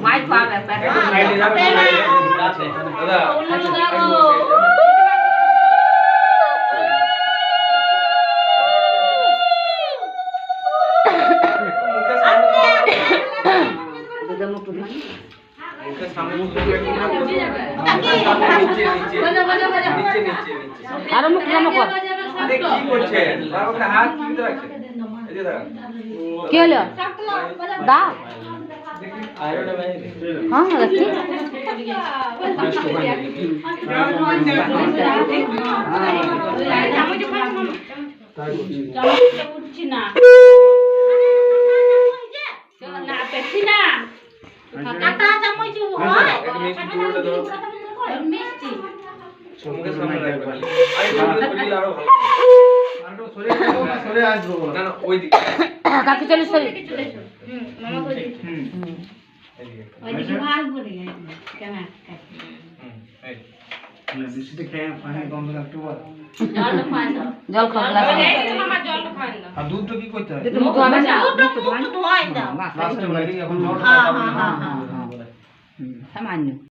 mic পাবে আরো মুখ নামো কর কি হলো দাও হ্যাঁ দেখি কাকি চলে চলে জল খাওয়া দুধ কি করতে হয় সামান্য